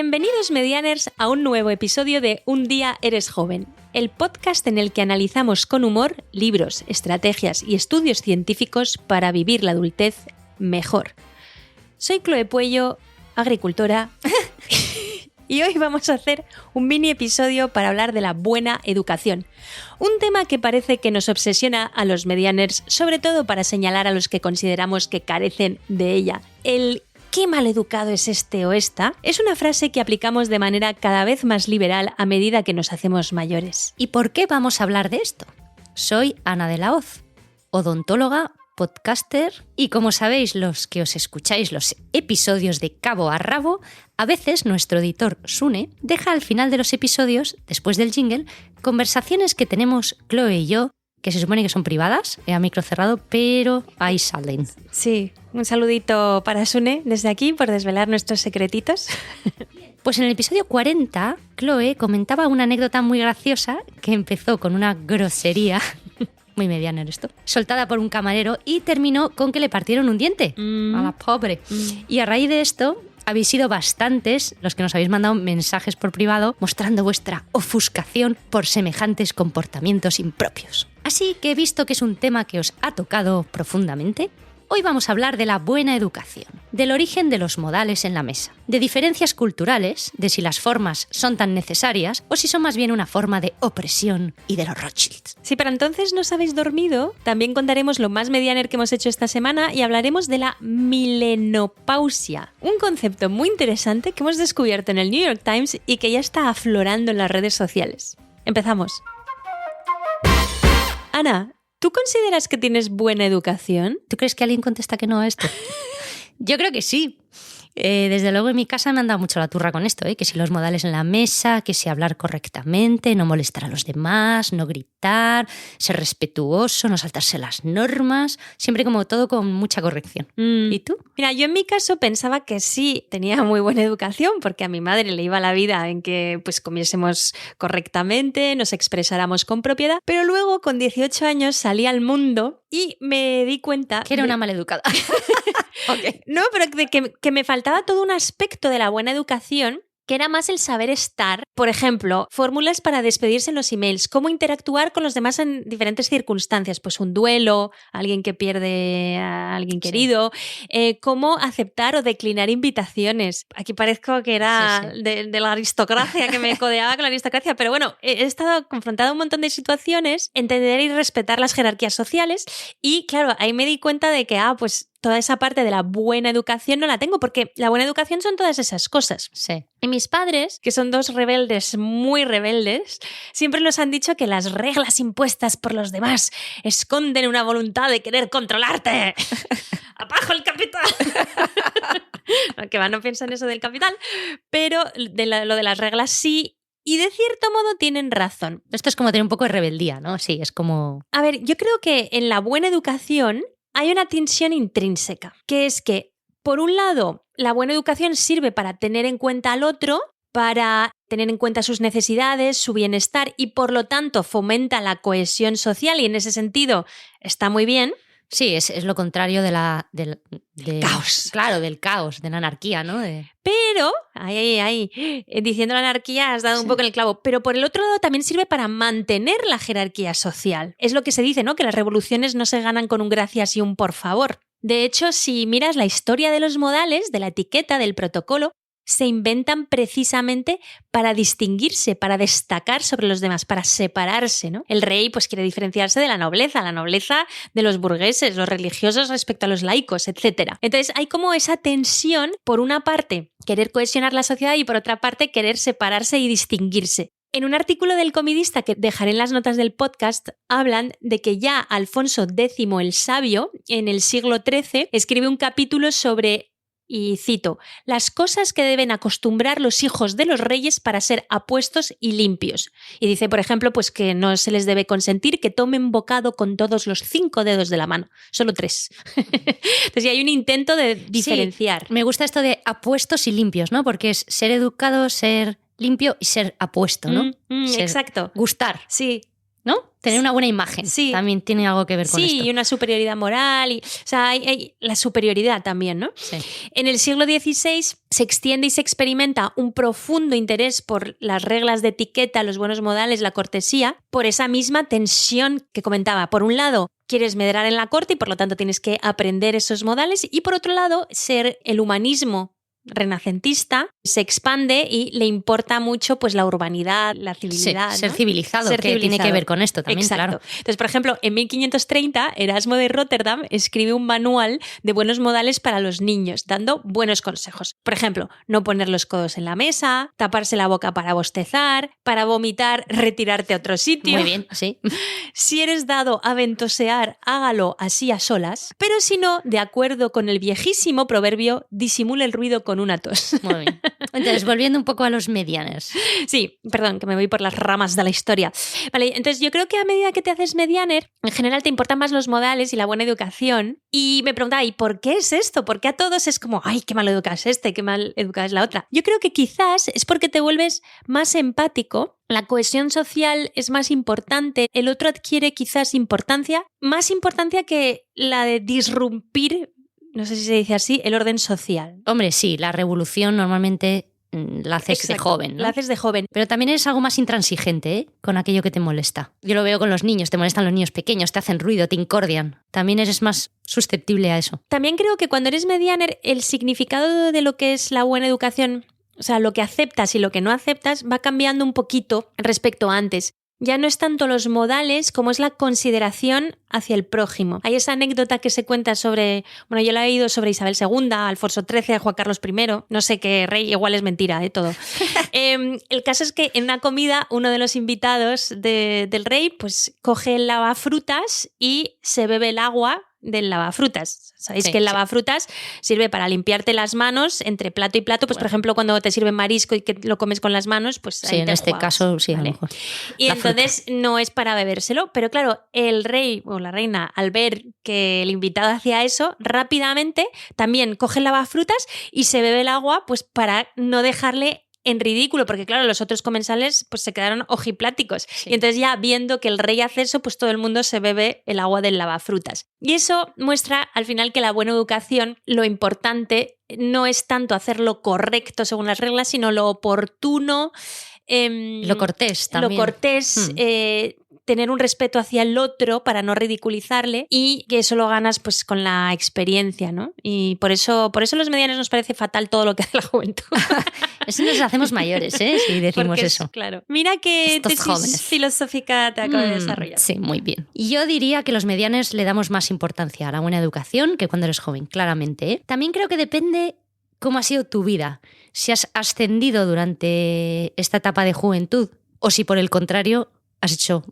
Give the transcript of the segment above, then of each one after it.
Bienvenidos Medianers a un nuevo episodio de Un día eres joven, el podcast en el que analizamos con humor libros, estrategias y estudios científicos para vivir la adultez mejor. Soy Chloe Puello, agricultora, y hoy vamos a hacer un mini episodio para hablar de la buena educación, un tema que parece que nos obsesiona a los Medianers, sobre todo para señalar a los que consideramos que carecen de ella. El ¿qué maleducado es este o esta? Es una frase que aplicamos de manera cada vez más liberal a medida que nos hacemos mayores. ¿Y por qué vamos a hablar de esto? Soy Ana de la Hoz, odontóloga, podcaster y, como sabéis los que os escucháis los episodios de cabo a rabo, a veces nuestro editor Sune deja al final de los episodios, después del jingle, conversaciones que tenemos Chloe y yo, que se supone que son privadas, a micro cerrado, pero ahí salen. Sí, un saludito para Sune desde aquí por desvelar nuestros secretitos. Pues en el episodio 40, Chloe comentaba una anécdota muy graciosa que empezó con una grosería, muy mediana en esto, soltada por un camarero y terminó con que le partieron un diente a la pobre. Y a raíz de esto habéis sido bastantes los que nos habéis mandado mensajes por privado mostrando vuestra ofuscación por semejantes comportamientos impropios. Así que, visto que es un tema que os ha tocado profundamente, hoy vamos a hablar de la buena educación, del origen de los modales en la mesa, de diferencias culturales, de si las formas son tan necesarias o si son más bien una forma de opresión y de los Rothschilds. Si para entonces no os habéis dormido, también contaremos lo más medianer que hemos hecho esta semana y hablaremos de la milenopausia, un concepto muy interesante que hemos descubierto en el New York Times y que ya está aflorando en las redes sociales. Empezamos. Ana, ¿tú consideras que tienes buena educación? ¿Tú crees que alguien contesta que no a esto? Yo creo que sí. Desde luego en mi casa me han dado mucho la turra con esto, que si los modales en la mesa, que si hablar correctamente, no molestar a los demás, no gritar, ser respetuoso, no saltarse las normas, siempre como todo con mucha corrección. ¿Y tú? Mira, yo en mi caso pensaba que sí tenía muy buena educación porque a mi madre le iba la vida en que pues comiésemos correctamente, nos expresáramos con propiedad, pero luego con 18 años salí al mundo y me di cuenta que era una maleducada. Okay. No, pero que me faltaba todo un aspecto de la buena educación que era más el saber estar. Por ejemplo, fórmulas para despedirse en los emails, cómo interactuar con los demás en diferentes circunstancias, pues un duelo, alguien que pierde a alguien querido, cómo aceptar o declinar invitaciones. Aquí parezco que era de la aristocracia, que me codeaba con la aristocracia, pero bueno, he estado confrontada a un montón de situaciones, entender y respetar las jerarquías sociales y claro, ahí me di cuenta de que, pues toda esa parte de la buena educación no la tengo, porque la buena educación son todas esas cosas. Sí. Y mis padres, que son dos rebeldes muy rebeldes, siempre nos han dicho que las reglas impuestas por los demás esconden una voluntad de querer controlarte. ¡Abajo el capital! Que va, no pienso en eso del capital, pero lo de las reglas sí. Y de cierto modo tienen razón. Esto es como tener un poco de rebeldía, ¿no? Sí, es como... A ver, yo creo que en la buena educación hay una tensión intrínseca, que es que, por un lado, la buena educación sirve para tener en cuenta al otro, para tener en cuenta sus necesidades, su bienestar y, por lo tanto, fomenta la cohesión social y, en ese sentido, está muy bien. Sí, es lo contrario del caos. Claro, del caos, de la anarquía, ¿no? Pero, diciendo la anarquía has dado un poco en el clavo, pero por el otro lado también sirve para mantener la jerarquía social. Es lo que se dice, ¿no? Que las revoluciones no se ganan con un gracias y un por favor. De hecho, si miras la historia de los modales, de la etiqueta, del protocolo, se inventan precisamente para distinguirse, para destacar sobre los demás, para separarse, ¿no? El rey pues quiere diferenciarse de la nobleza de los burgueses, los religiosos respecto a los laicos, etc. Entonces hay como esa tensión, por una parte, querer cohesionar la sociedad y por otra parte, querer separarse y distinguirse. En un artículo del Comidista que dejaré en las notas del podcast, hablan de que ya Alfonso X el Sabio, en el siglo XIII, escribe un capítulo sobre, y cito, las cosas que deben acostumbrar los hijos de los reyes para ser apuestos y limpios. Y dice, por ejemplo, pues que no se les debe consentir que tomen bocado con todos los 5 dedos de la mano, solo 3. Entonces ya hay un intento de diferenciar. Sí, me gusta esto de apuestos y limpios, ¿no? Porque es ser educado, ser limpio y ser apuesto, ¿no? Exacto. Gustar. Sí. ¿no? Tener una buena imagen. Sí. También tiene algo que ver con esto. Sí, y una superioridad moral. O sea, hay la superioridad también, ¿no? Sí. En el siglo XVI se extiende y se experimenta un profundo interés por las reglas de etiqueta, los buenos modales, la cortesía, por esa misma tensión que comentaba. Por un lado, quieres medrar en la corte y por lo tanto tienes que aprender esos modales, y por otro lado, ser el humanismo renacentista se expande y le importa mucho pues la urbanidad, la civilidad. Sí, ser ¿no? civilizado, Ser que civilizado. tiene que ver con esto también, Exacto. claro. Entonces, por ejemplo, en 1530, Erasmo de Róterdam escribe un manual de buenos modales para los niños, dando buenos consejos. Por ejemplo, no poner los codos en la mesa, taparse la boca para bostezar, para vomitar, retirarte a otro sitio. Muy bien, sí. Si eres dado a ventosear, hágalo así a solas, pero si no, de acuerdo con el viejísimo proverbio, disimula el ruido con una tos. Muy bien. Entonces, volviendo un poco a los medianers. Sí, perdón, que me voy por las ramas de la historia. Vale, entonces yo creo que a medida que te haces medianer, en general te importan más los modales y la buena educación. Y me preguntaba, ¿y por qué es esto? ¿Por qué a todos es como, ay, qué mal educas este, qué mal educas la otra? Yo creo que quizás es porque te vuelves más empático, la cohesión social es más importante, el otro adquiere quizás importancia, más importancia que la de disrumpir, no sé si se dice así, el orden social. Hombre, sí, la revolución normalmente la haces de Exacto, joven, ¿no? La haces de joven. Pero también eres algo más intransigente, ¿eh? Con aquello que te molesta. Yo lo veo con los niños, te molestan los niños pequeños, te hacen ruido, te incordian. También eres más susceptible a eso. También creo que cuando eres medianer, el significado de lo que es la buena educación, o sea, lo que aceptas y lo que no aceptas, va cambiando un poquito respecto a antes. Ya no es tanto los modales como es la consideración hacia el prójimo. Hay esa anécdota que se cuenta sobre, bueno, yo la he oído sobre Isabel II, Alfonso XIII, Juan Carlos I, no sé qué rey, igual es mentira, todo. El caso es que en una comida uno de los invitados del rey pues coge el lavafrutas y se bebe el agua del lavafrutas. Sabéis que el lavafrutas sirve para limpiarte las manos entre plato y plato, pues por ejemplo cuando te sirven marisco y que lo comes con las manos, pues sí, ahí en te este enjuagas, caso sí, ¿vale? a lo mejor. Y entonces no es para bebérselo, pero claro, el rey o la reina al ver que el invitado hacía eso, rápidamente también coge el lavafrutas y se bebe el agua pues para no dejarle en ridículo, porque claro, los otros comensales pues se quedaron ojipláticos. Sí. Y entonces ya viendo que el rey hace eso, pues todo el mundo se bebe el agua del lavafrutas. Y eso muestra al final que la buena educación, lo importante no es tanto hacer lo correcto según las reglas, sino lo oportuno. Lo cortés también. Lo cortés, tener un respeto hacia el otro para no ridiculizarle, y que eso lo ganas pues con la experiencia, ¿no? Y por eso los medianos nos parece fatal todo lo que hace la juventud. Eso nos hacemos mayores, ¿eh? Si decimos eso. Claro. Mira qué estos tesis jóvenes filosófica te acabo de desarrollar. Sí, muy bien. Y yo diría que los medianos le damos más importancia a la buena educación que cuando eres joven, claramente, ¿eh? También creo que depende cómo ha sido tu vida. Si has ascendido durante esta etapa de juventud o si por el contrario has hecho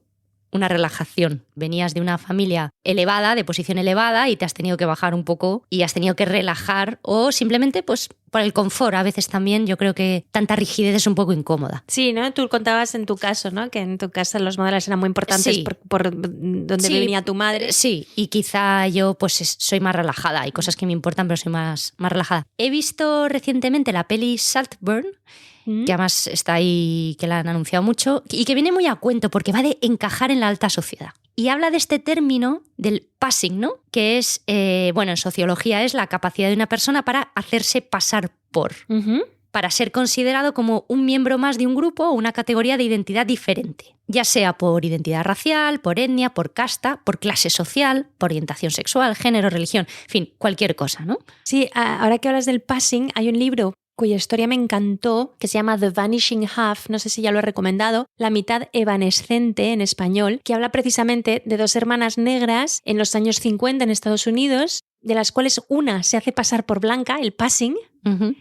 una relajación. Venías de una familia elevada, de posición elevada, y te has tenido que bajar un poco y has tenido que relajar, o simplemente pues por el confort. A veces también yo creo que tanta rigidez es un poco incómoda. Sí, ¿no? Tú contabas en tu caso, ¿no? Que en tu casa los modales eran muy importantes, sí, por donde venía tu madre. Sí, y quizá yo pues soy más relajada. Hay cosas que me importan, pero soy más relajada. He visto recientemente la peli Saltburn, que además está ahí, que la han anunciado mucho, y que viene muy a cuento porque va de encajar en la alta sociedad. Y habla de este término del passing, ¿no? Que es, bueno, en sociología es la capacidad de una persona para hacerse pasar por, para ser considerado como un miembro más de un grupo o una categoría de identidad diferente, ya sea por identidad racial, por etnia, por casta, por clase social, por orientación sexual, género, religión, en fin, cualquier cosa, ¿no? Sí, ahora que hablas del passing, hay un libro cuya historia me encantó, que se llama The Vanishing Half, no sé si ya lo he recomendado, La mitad evanescente en español, que habla precisamente de dos hermanas negras en los años 50 en Estados Unidos, de las cuales una se hace pasar por blanca, el passing,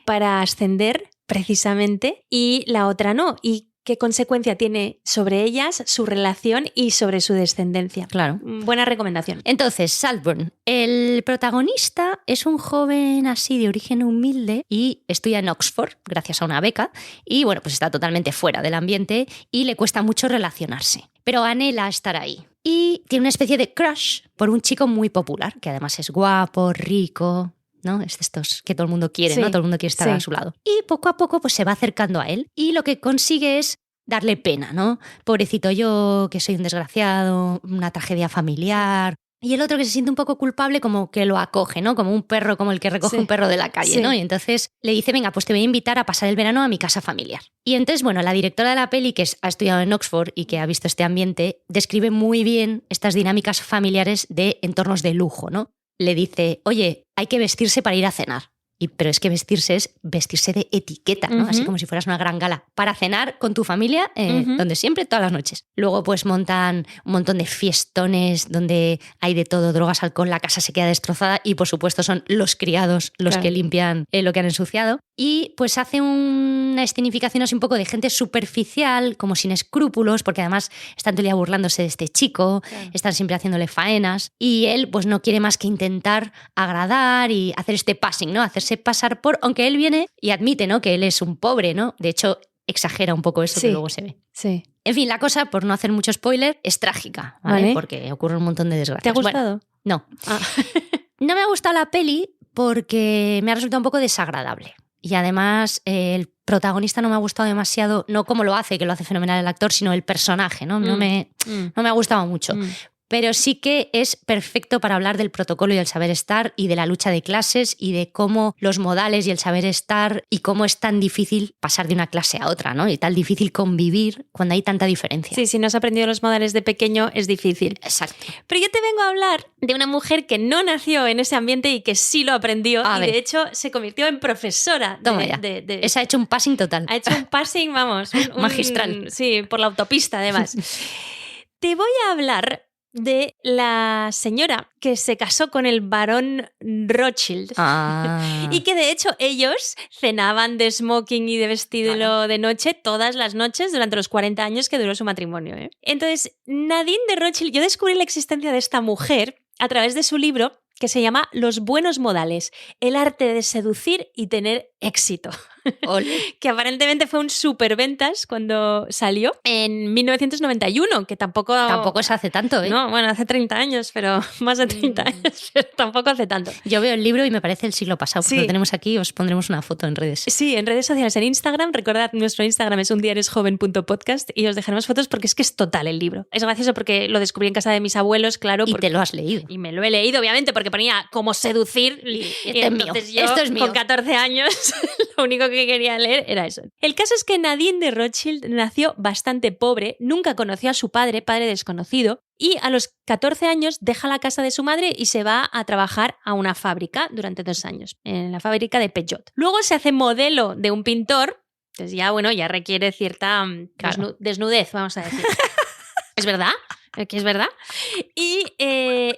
para ascender precisamente, y la otra no. Y qué consecuencia tiene sobre ellas, su relación y sobre su descendencia. Claro. Buena recomendación. Entonces, Saltburn. El protagonista es un joven así de origen humilde y estudia en Oxford gracias a una beca y, bueno, pues está totalmente fuera del ambiente y le cuesta mucho relacionarse. Pero anhela estar ahí. Y tiene una especie de crush por un chico muy popular, que además es guapo, rico, ¿no? Es de estos que todo el mundo quiere, sí, ¿no? Todo el mundo quiere estar a su lado. Y poco a poco pues se va acercando a él y lo que consigue es darle pena, ¿no? Pobrecito yo, que soy un desgraciado, una tragedia familiar. Y el otro que se siente un poco culpable, como que lo acoge, ¿no? Como un perro, como el que recoge un perro de la calle, ¿no? Y entonces le dice, venga, pues te voy a invitar a pasar el verano a mi casa familiar. Y entonces, bueno, la directora de la peli, que ha estudiado en Oxford y que ha visto este ambiente, describe muy bien estas dinámicas familiares de entornos de lujo, ¿no? Le dice, oye, hay que vestirse para ir a cenar. Pero es que vestirse es vestirse de etiqueta, ¿no? Así como si fueras una gran gala. Para cenar con tu familia, donde siempre, todas las noches. Luego pues montan un montón de fiestones donde hay de todo, drogas, alcohol, la casa se queda destrozada y por supuesto son los criados los que limpian lo que han ensuciado. Y pues hace una escenificación así un poco de gente superficial, como sin escrúpulos, porque además están todo el día burlándose de este chico, están siempre haciéndole faenas y él pues no quiere más que intentar agradar y hacer este passing, ¿no? Hacerse pasar por, aunque él viene y admite, ¿no? Que él es un pobre, ¿no? De hecho, exagera un poco eso que luego se ve. Sí. En fin, la cosa, por no hacer mucho spoiler, es trágica, ¿vale? Porque ocurre un montón de desgracias. ¿Te ha gustado? Bueno, no. No me ha gustado la peli porque me ha resultado un poco desagradable. Y además el protagonista no me ha gustado demasiado, no como lo hace, que lo hace fenomenal el actor, sino el personaje, ¿no? No me ha gustado mucho. Pero sí que es perfecto para hablar del protocolo y del saber estar y de la lucha de clases y de cómo los modales y el saber estar y cómo es tan difícil pasar de una clase a otra, ¿no? Y tan difícil convivir cuando hay tanta diferencia. Sí, si no has aprendido los modales de pequeño es difícil. Exacto. Pero yo te vengo a hablar de una mujer que no nació en ese ambiente y que sí lo aprendió y de hecho se convirtió en profesora. Esa ha hecho un passing total. Ha hecho un passing, vamos. Magistral. Sí, por la autopista además. Te voy a hablar de la señora que se casó con el barón Rothschild y que de hecho ellos cenaban de smoking y de vestido de noche todas las noches durante los 40 años que duró su matrimonio. Entonces, Nadine de Rothschild, yo descubrí la existencia de esta mujer a través de su libro que se llama Los buenos modales, el arte de seducir y tener éxito. Que aparentemente fue un superventas cuando salió en 1991, que tampoco se hace tanto, ¿eh? No, bueno, hace 30 años, pero más de 30 años, pero tampoco hace tanto. Yo veo el libro y me parece el siglo pasado, porque lo tenemos aquí, os pondremos una foto en redes. Sí, en redes sociales, en Instagram, recordad, nuestro Instagram es undiaeresjoven.podcast y os dejaremos fotos porque es que es total el libro. Es gracioso porque lo descubrí en casa de mis abuelos, claro. Y te lo has leído. Y me lo he leído, obviamente, porque ponía cómo seducir y entonces yo, esto es mío. Con 14 años, lo único que quería leer era eso. El caso es que Nadine de Rothschild nació bastante pobre, nunca conoció a su padre desconocido, y a los 14 años deja la casa de su madre y se va a trabajar a una fábrica durante 2 años, en la fábrica de Peugeot. Luego se hace modelo de un pintor, entonces ya requiere cierta desnudez, vamos a decir. ¿Es verdad? Que es verdad. Y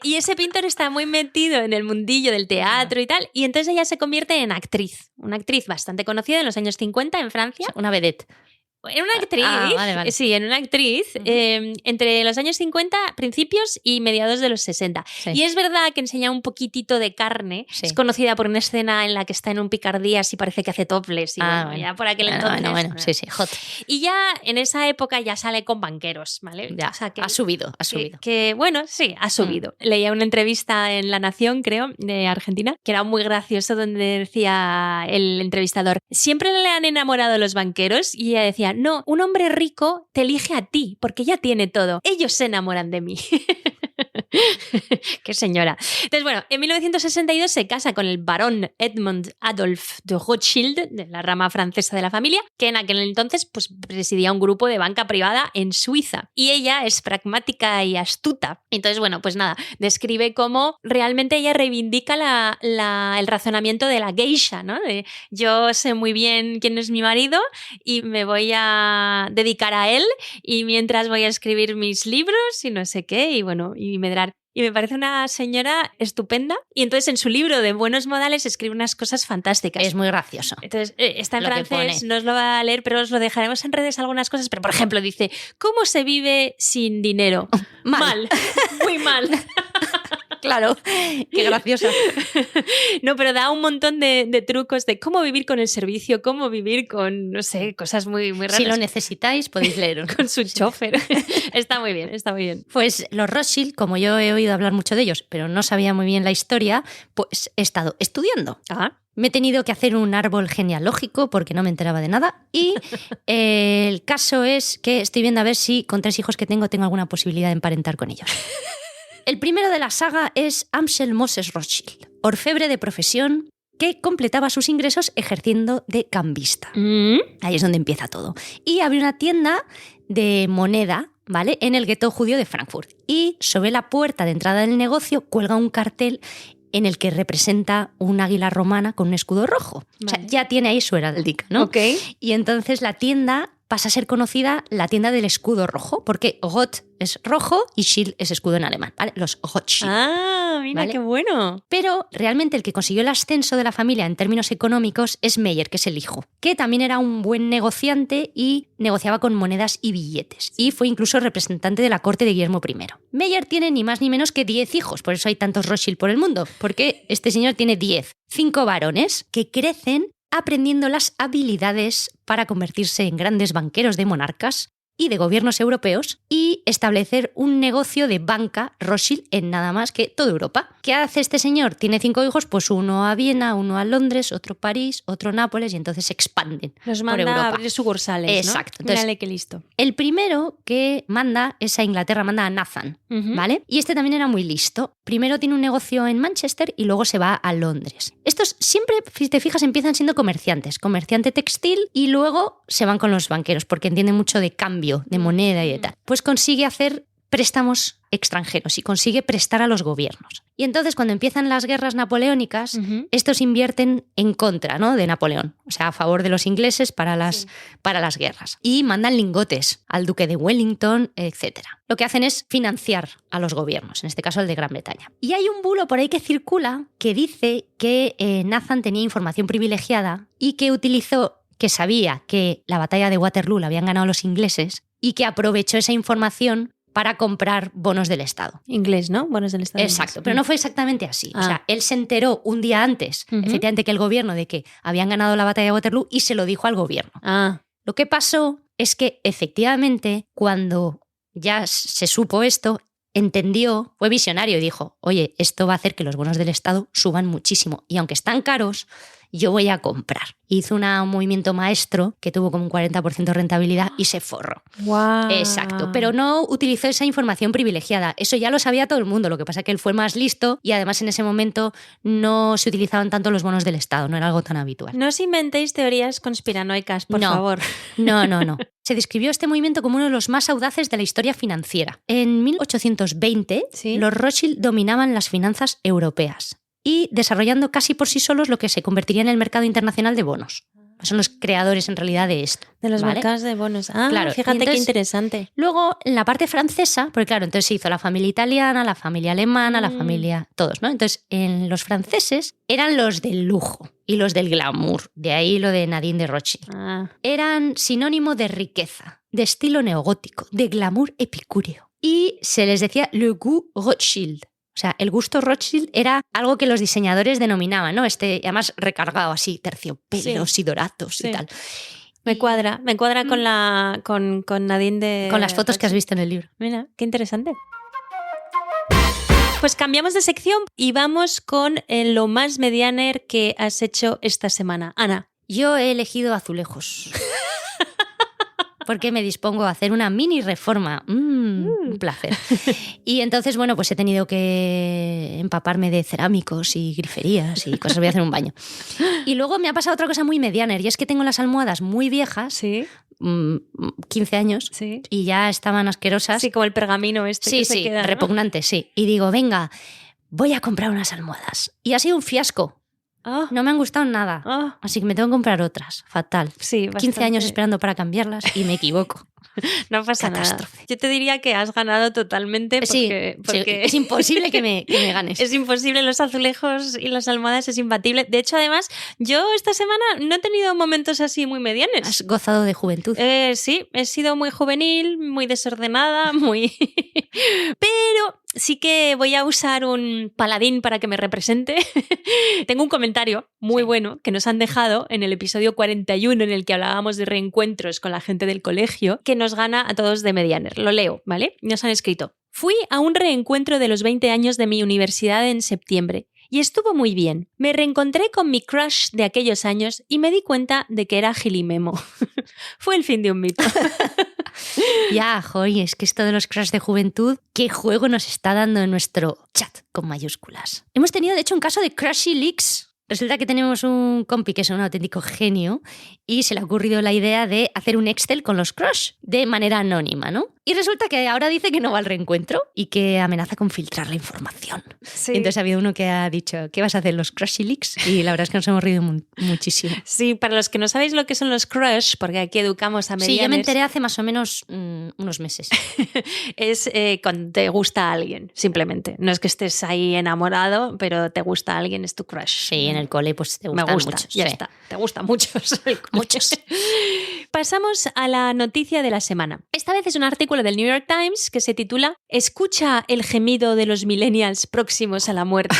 ese pintor está muy metido en el mundillo del teatro y tal, y entonces ella se convierte en actriz, una actriz bastante conocida en los años 50 en Francia. Una vedette. En una actriz, vale. Sí, en una actriz, entre los años 50, principios y mediados de los 60. Sí. Y es verdad que enseña un poquitito de carne. Sí. Es conocida por una escena en la que está en un picardías y parece que hace topless. Y ya por aquel entonces. Sí, hot. Y ya en esa época ya sale con banqueros, ¿vale? Ya, o sea, que, ha subido. Que bueno, sí, ha subido. Leía una entrevista en La Nación, creo, de Argentina, que era muy gracioso, donde decía el entrevistador, siempre le han enamorado los banqueros, y ella decía, no, un hombre rico te elige a ti porque ya tiene todo. Ellos se enamoran de mí. Qué señora. Entonces, bueno, en 1962 se casa con el barón Edmond Adolphe de Rothschild, de la rama francesa de la familia, que en aquel entonces pues, presidía un grupo de banca privada en Suiza. Y ella es pragmática y astuta. Entonces, bueno, pues nada, describe cómo realmente ella reivindica el razonamiento de la geisha, ¿no? De, yo sé muy bien quién es mi marido y me voy a dedicar a él, y mientras voy a escribir mis libros y no sé qué, y bueno, y me parece una señora estupenda. Y entonces en su libro de buenos modales escribe unas cosas fantásticas. Es muy gracioso. Entonces está en francés, no os lo va a leer, pero os lo dejaremos en redes algunas cosas. Pero por ejemplo dice, ¿cómo se vive sin dinero? Mal. Muy mal. Claro, qué graciosa. No, pero da un montón de trucos de cómo vivir con el servicio, cómo vivir con, no sé, cosas muy, muy raras. Si lo necesitáis, podéis leerlo. Con su chofer. Está muy bien, está muy bien. Pues los Rothschild, como yo he oído hablar mucho de ellos, pero no sabía muy bien la historia, pues he estado estudiando. Ajá. Me he tenido que hacer un árbol genealógico porque no me enteraba de nada. Y el caso es que estoy viendo a ver si con 3 hijos que tengo alguna posibilidad de emparentar con ellos. El primero de la saga es Amschel Moses Rothschild, orfebre de profesión que completaba sus ingresos ejerciendo de cambista. Ahí es donde empieza todo. Y abrió una tienda de moneda, ¿vale?, en el gueto judío de Frankfurt. Y sobre la puerta de entrada del negocio cuelga un cartel en el que representa un águila romana con un escudo rojo. Vale. O sea, ya tiene ahí su heráldica, ¿no? Okay. Y entonces la tienda pasa a ser conocida la tienda del escudo rojo, porque Roth es rojo y Schild es escudo en alemán, ¿vale? Los Rothschild. Ah, mira, ¿vale? Qué bueno. Pero realmente el que consiguió el ascenso de la familia en términos económicos es Meyer, que es el hijo, que también era un buen negociante y negociaba con monedas y billetes. Y fue incluso representante de la corte de Guillermo I. Meyer tiene ni más ni menos que 10 hijos, por eso hay tantos Rothschild por el mundo, porque este señor tiene 10. 5 varones que crecen aprendiendo las habilidades para convertirse en grandes banqueros de monarcas y de gobiernos europeos y establecer un negocio de banca Rothschild en nada más que toda Europa. ¿Qué hace este señor? Tiene 5 hijos, pues uno a Viena, uno a Londres, otro a París, otro a Nápoles y entonces se expanden Los por Europa. Manda a abrir sucursales, exacto. ¿no? Entonces, mírale qué listo. El primero que manda es a Inglaterra, manda a Nathan, ¿vale? Y este también era muy listo. Primero tiene un negocio en Manchester y luego se va a Londres. Estos siempre, si te fijas, empiezan siendo comerciantes, comerciante textil y luego se van con los banqueros porque entienden mucho de cambio, de moneda y de tal. Pues consigue hacer préstamos extranjeros y consigue prestar a los gobiernos. Y entonces cuando empiezan las guerras napoleónicas, estos invierten en contra, ¿no?, de Napoleón, o sea, a favor de los ingleses para las guerras. Y mandan lingotes al duque de Wellington, etc. Lo que hacen es financiar a los gobiernos, en este caso el de Gran Bretaña. Y hay un bulo por ahí que circula que dice que Nathan tenía información privilegiada y que sabía que la batalla de Waterloo la habían ganado los ingleses y que aprovechó esa información para comprar bonos del Estado. Inglés, ¿no? Bonos del Estado. Exacto, pero no fue exactamente así. O sea, él se enteró un día antes, efectivamente, que el gobierno de que habían ganado la batalla de Waterloo y se lo dijo al gobierno. Lo que pasó es que, efectivamente, cuando ya se supo esto, entendió, fue visionario y dijo, oye, esto va a hacer que los bonos del Estado suban muchísimo y aunque están caros, yo voy a comprar. Hizo un movimiento maestro que tuvo como un 40% de rentabilidad y se forró. Wow. Exacto, pero no utilizó esa información privilegiada. Eso ya lo sabía todo el mundo, lo que pasa es que él fue más listo y además en ese momento no se utilizaban tanto los bonos del Estado, no era algo tan habitual. No os inventéis teorías conspiranoicas, por favor. No. Se describió este movimiento como uno de los más audaces de la historia financiera. En 1820, los Rothschild dominaban las finanzas europeas y desarrollando casi por sí solos lo que se convertiría en el mercado internacional de bonos. Son los creadores en realidad de esto. De los mercados de bonos. Claro, fíjate entonces, qué interesante. Luego, en la parte francesa, porque claro, entonces se hizo la familia italiana, la familia alemana, la familia... todos, ¿no? Entonces, en los franceses eran los del lujo y los del glamour. De ahí lo de Nadine de Rothschild. Eran sinónimo de riqueza, de estilo neogótico, de glamour epicúreo. Y se les decía le goût Rothschild. O sea, el gusto Rothschild era algo que los diseñadores denominaban, ¿no? Además recargado así, terciopelos y dorados y tal. Me cuadra con Nadine de... Con las fotos que has visto en el libro. Mira, qué interesante. Pues cambiamos de sección y vamos con lo más medianer que has hecho esta semana. Ana. Yo he elegido azulejos. Porque me dispongo a hacer una mini reforma. Un placer. Y entonces, bueno, pues he tenido que empaparme de cerámicos y griferías y cosas. Voy a hacer un baño. Y luego me ha pasado otra cosa muy medianer y es que tengo las almohadas muy viejas. Sí. 15 años. Sí. Y ya estaban asquerosas. Sí, como el pergamino este. Sí, que se queda, ¿no? Repugnante, sí. Y digo, venga, voy a comprar unas almohadas. Y ha sido un fiasco. No me han gustado nada. Así que me tengo que comprar otras. Fatal. Sí, bastante. 15 años esperando para cambiarlas y me equivoco. No pasa Catástrofe. nada. Yo te diría que has ganado totalmente porque es imposible que me ganes. Es imposible, los azulejos y las almohadas es imbatible. De hecho, además, yo esta semana no he tenido momentos así muy medianes. Has gozado de juventud. Sí, he sido muy juvenil, muy desordenada, muy... Pero sí que voy a usar un paladín para que me represente. Tengo un comentario muy bueno que nos han dejado en el episodio 41 en el que hablábamos de reencuentros con la gente del colegio, que nos gana a todos de Medianer. Lo leo, ¿vale? Nos han escrito: fui a un reencuentro de los 20 años de mi universidad en septiembre y estuvo muy bien. Me reencontré con mi crush de aquellos años y me di cuenta de que era Gilimemo. Fue el fin de un mito. Ya, joy, es que esto de los crush de juventud, ¿qué juego nos está dando en nuestro chat con mayúsculas? Hemos tenido, de hecho, un caso de Crushy Leaks. Resulta que tenemos un compi que es un auténtico genio y se le ha ocurrido la idea de hacer un Excel con los crush de manera anónima, ¿no? Y resulta que ahora dice que no va al reencuentro y que amenaza con filtrar la información. Sí. Entonces ha habido uno que ha dicho, ¿qué vas a hacer, los Crushy Leaks? Y la verdad es que nos hemos reído muchísimo. Sí, para los que no sabéis lo que son los crush, porque aquí educamos a medianers. Sí, yo me enteré hace más o menos unos meses. Es cuando te gusta a alguien, simplemente. No es que estés ahí enamorado, pero te gusta a alguien, es tu crush. Sí, en el cole pues te gustan Me gusta, muchos. ya Sí. está. Te gustan muchos. Muchos. Pasamos a la noticia de la semana. Esta vez es un artículo del New York Times que se titula "Escucha el gemido de los millennials próximos a la muerte".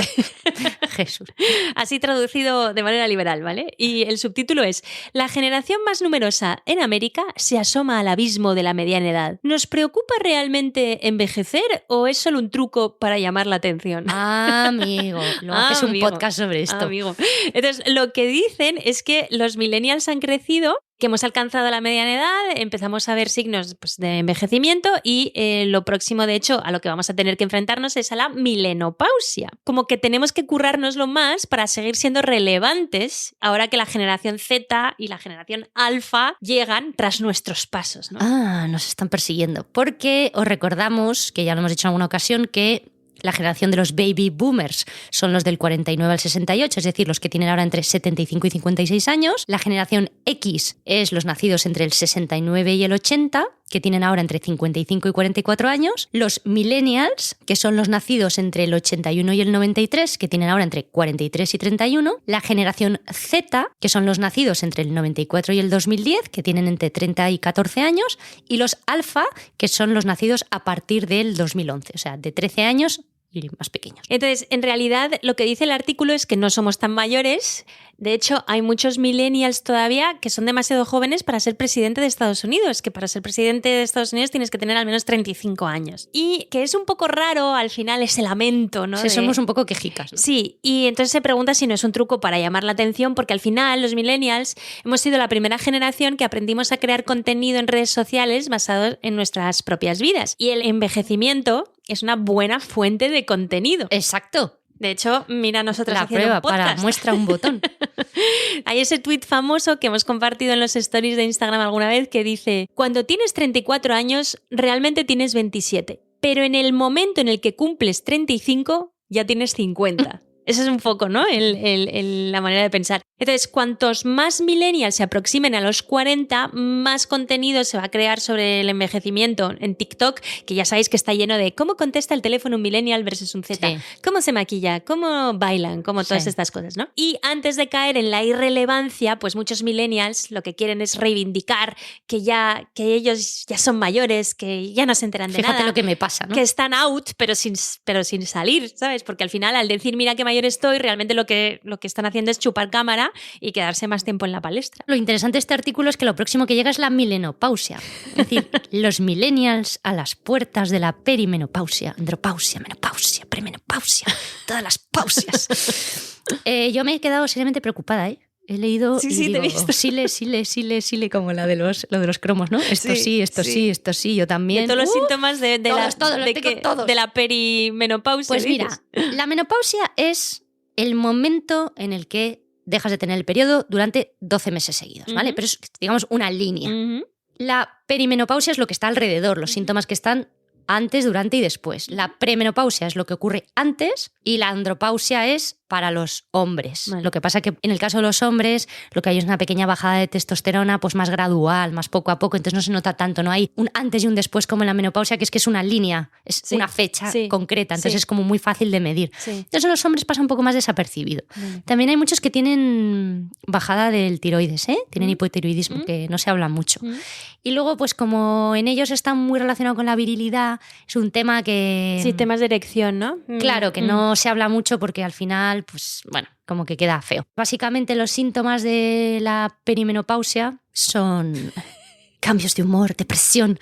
Jesús. Así traducido de manera liberal, ¿vale? Y el subtítulo es: "La generación más numerosa en América se asoma al abismo de la mediana edad. ¿Nos preocupa realmente envejecer o es solo un truco para llamar la atención?". Amigo, luego haces un Amigo, podcast sobre esto. Amigo. Entonces, lo que dicen es que los millennials han crecido, que hemos alcanzado la mediana edad, empezamos a ver signos pues, de envejecimiento y lo próximo, de hecho, a lo que vamos a tener que enfrentarnos es a la milenopausia. Como que tenemos que currárnoslo más para seguir siendo relevantes ahora que la generación Z y la generación alfa llegan tras nuestros pasos, ¿no? Ah, nos están persiguiendo. Porque os recordamos, que ya lo hemos dicho en alguna ocasión, que la generación de los baby boomers son los del 49 al 68, es decir, los que tienen ahora entre 75 y 56 años. La generación X es los nacidos entre el 69 y el 80, que tienen ahora entre 55 y 44 años. Los millennials, que son los nacidos entre el 81 y el 93, que tienen ahora entre 43 y 31. La generación Z, que son los nacidos entre el 94 y el 2010, que tienen entre 30 y 14 años. Y los alfa, que son los nacidos a partir del 2011, o sea, de 13 años y más pequeños. Entonces, en realidad, lo que dice el artículo es que no somos tan mayores. De hecho, hay muchos millennials todavía que son demasiado jóvenes para ser presidente de Estados Unidos, que para ser presidente de Estados Unidos tienes que tener al menos 35 años. Y que es un poco raro al final ese lamento, ¿no? Sí, somos un poco quejicas, ¿no? Sí, y entonces se pregunta si no es un truco para llamar la atención, porque al final los millennials hemos sido la primera generación que aprendimos a crear contenido en redes sociales basado en nuestras propias vidas. Y el envejecimiento es una buena fuente de contenido. Exacto. De hecho, mira nosotros la haciendo prueba un podcast. para muestra un botón. Hay ese tuit famoso que hemos compartido en los stories de Instagram alguna vez que dice: cuando tienes 34 años, realmente tienes 27. Pero en el momento en el que cumples 35, ya tienes 50. Ese es un poco, ¿no? La manera de pensar. Entonces, cuantos más millennials se aproximen a los 40, más contenido se va a crear sobre el envejecimiento en TikTok, que ya sabéis que está lleno de cómo contesta el teléfono un millennial versus un Z, Sí. cómo se maquilla, cómo bailan, cómo todas Sí. estas cosas, ¿no? Y antes de caer en la irrelevancia, pues muchos millennials lo que quieren es reivindicar que ellos ya son mayores, que ya no se enteran de Fíjate nada. lo que me pasa, ¿no? Que están out, pero sin salir, ¿sabes? Porque al final, al decir mira qué mayor estoy, realmente lo que están haciendo es chupar cámara y quedarse más tiempo en la palestra. Lo interesante de este artículo es que lo próximo que llega es la milenopausia. Es decir, los millennials a las puertas de la perimenopausia, andropausia, menopausia, premenopausia, todas las pausias. Yo me he quedado seriamente preocupada, ¿eh? He leído Sí, y sí, digo, te he visto. Sile, como lo de los cromos, ¿no? Esto sí, esto sí, esto sí, yo también. De todos los síntomas de todos. la perimenopausia. Pues mira, dices. la menopausia es el momento en el que dejas de tener el periodo durante 12 meses seguidos, ¿vale? Ujú. Pero es, digamos, una línea. Ujú. La perimenopausia es lo que está alrededor, los síntomas que están antes, durante y después. La premenopausia es lo que ocurre antes y la andropausia es para los hombres. Vale. Lo que pasa que en el caso de los hombres lo que hay es una pequeña bajada de testosterona pues más gradual, más poco a poco, entonces no se nota tanto, no hay un antes y un después como en la menopausia, que es una línea, es una fecha concreta, entonces es como muy fácil de medir. Sí. Entonces en los hombres pasa un poco más desapercibido. También hay muchos que tienen bajada del tiroides, tienen hipotiroidismo, que no se habla mucho. Y luego pues como en ellos está muy relacionado con la virilidad, es un tema que... Sí, temas de erección, ¿no? Claro, que no se habla mucho porque al final, pues bueno, como que queda feo. Básicamente los síntomas de la perimenopausia son cambios de humor, depresión,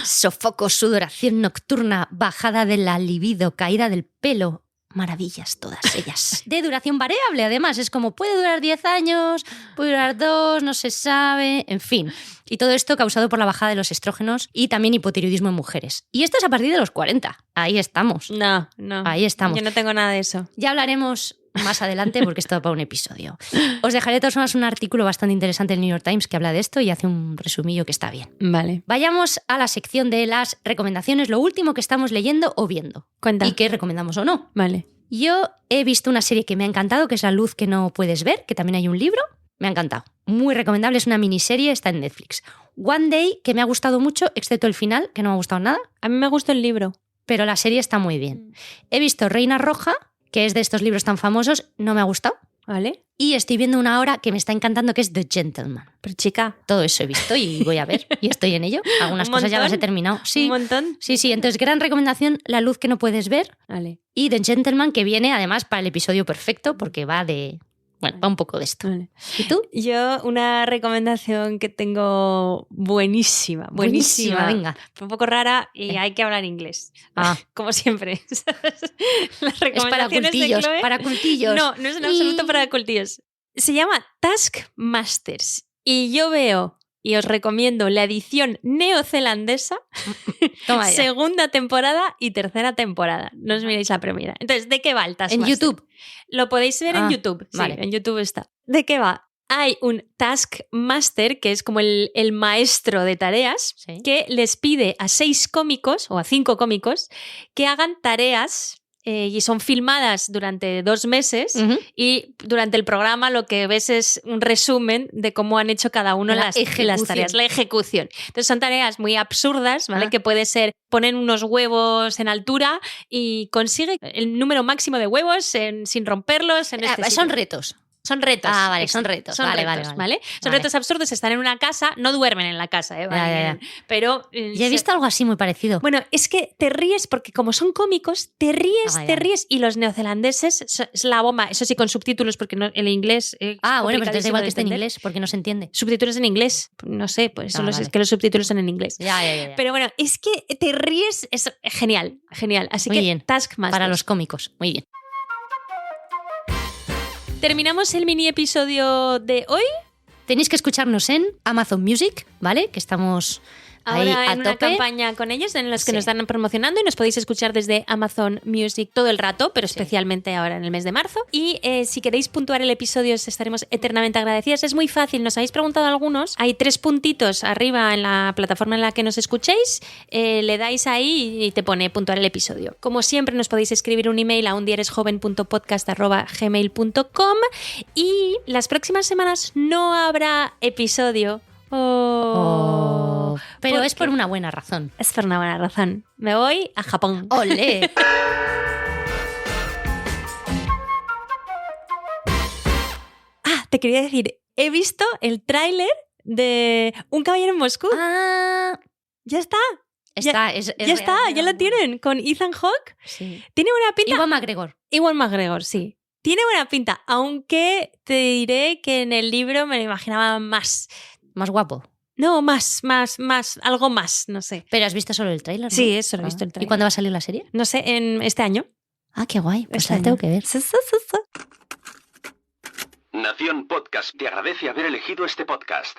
sofoco, sudoración nocturna, bajada de la libido, caída del pelo. Maravillas todas ellas. De duración variable, además. Es como, puede durar 10 años, puede durar 2, no se sabe, en fin. Y todo esto causado por la bajada de los estrógenos y también hipotiroidismo en mujeres. Y esto es a partir de los 40. Ahí estamos. No. Ahí estamos. Yo no tengo nada de eso. Ya hablaremos más adelante porque esto va para un episodio. Os dejaré de todas formas un artículo bastante interesante del New York Times que habla de esto y hace un resumillo que está bien. Vale. Vayamos a la sección de las recomendaciones, lo último que estamos leyendo o viendo. Cuenta. Y qué recomendamos o no. Vale. Yo he visto una serie que me ha encantado, que es La luz que no puedes ver, que también hay un libro. Me ha encantado. Muy recomendable, es una miniserie, está en Netflix. One Day, que me ha gustado mucho, excepto el final, que no me ha gustado nada. A mí me gustó el libro. Pero la serie está muy bien. He visto Reina Roja, que es de estos libros tan famosos, no me ha gustado. Vale. Y estoy viendo una ahora que me está encantando, que es The Gentleman. Pero chica. Todo eso he visto y voy a ver. Y estoy en ello. Algunas cosas ya las he terminado. Sí. Un montón. Sí. Entonces, gran recomendación, La luz que no puedes ver. Vale. Y The Gentleman, que viene además para el episodio perfecto, porque va de... Bueno, va un poco de esto. Vale. ¿Y tú? Yo una recomendación que tengo buenísima. Venga. Un poco rara y hay que hablar inglés. Como siempre. Las Es para cultillos, de Chloe, para cultillos. No es en absoluto para cultillos. Se llama Taskmasters y yo veo y os recomiendo la edición neozelandesa, Toma ya. segunda temporada y tercera temporada. No os miréis la primera. Entonces, ¿de qué va el Taskmaster? En YouTube. Lo podéis ver en YouTube. Vale. Sí, en YouTube está. ¿De qué va? Hay un Taskmaster, que es como el maestro de tareas, que les pide a 6 cómicos o a 5 cómicos que hagan tareas y son filmadas durante 2 meses y durante el programa lo que ves es un resumen de cómo han hecho cada uno las tareas, la ejecución. Entonces son tareas muy absurdas, ¿vale? Que puede ser poner unos huevos en altura y consigue el número máximo de huevos sin romperlos. Son retos. Son retos. Vale, son retos. Vale. Son retos absurdos, están en una casa, no duermen en la casa, ¿vale? Pero... Ya he visto algo así muy parecido. Bueno, es que te ríes porque como son cómicos, te ríes y los neozelandeses es la bomba. Eso sí, con subtítulos porque no, el inglés... Bueno, pues da igual que esté en inglés porque no se entiende. Subtítulos en inglés, no sé, pues es que los subtítulos son en inglés. Ya. Pero bueno, es que te ríes, es genial. Así muy que bien. Taskmaster. Para los cómicos, muy bien. Terminamos el mini episodio de hoy. Tenéis que escucharnos en Amazon Music, ¿vale? Que estamos ahí ahora a en tope. una campaña con ellos en las que nos están promocionando y nos podéis escuchar desde Amazon Music todo el rato, pero especialmente ahora en el mes de marzo. Y si queréis puntuar el episodio os estaremos eternamente agradecidas. Es muy fácil, nos habéis preguntado algunos. Hay 3 puntitos arriba en la plataforma en la que nos escuchéis. Le dais ahí y te pone puntuar el episodio. Como siempre nos podéis escribir un email a undieresjoven.podcast@gmail.com y las próximas semanas no habrá episodio. Pero es por una buena razón. Es por una buena razón. Me voy a Japón. ¡Olé! Te quería decir, he visto el tráiler de Un caballero en Moscú. Ya está. Ya lo tienen con Ethan Hawke. Sí. Tiene buena pinta. Iwan McGregor, sí. Tiene buena pinta, aunque te diré que en el libro me lo imaginaba más. ¿Más guapo? No, más, algo más, no sé. ¿Pero has visto solo el tráiler? ¿no? Sí, eso lo he visto el tráiler. ¿Y cuándo va a salir la serie? No sé, en este año. Qué guay, pues la tengo que ver. Nación Podcast te agradece haber elegido este podcast.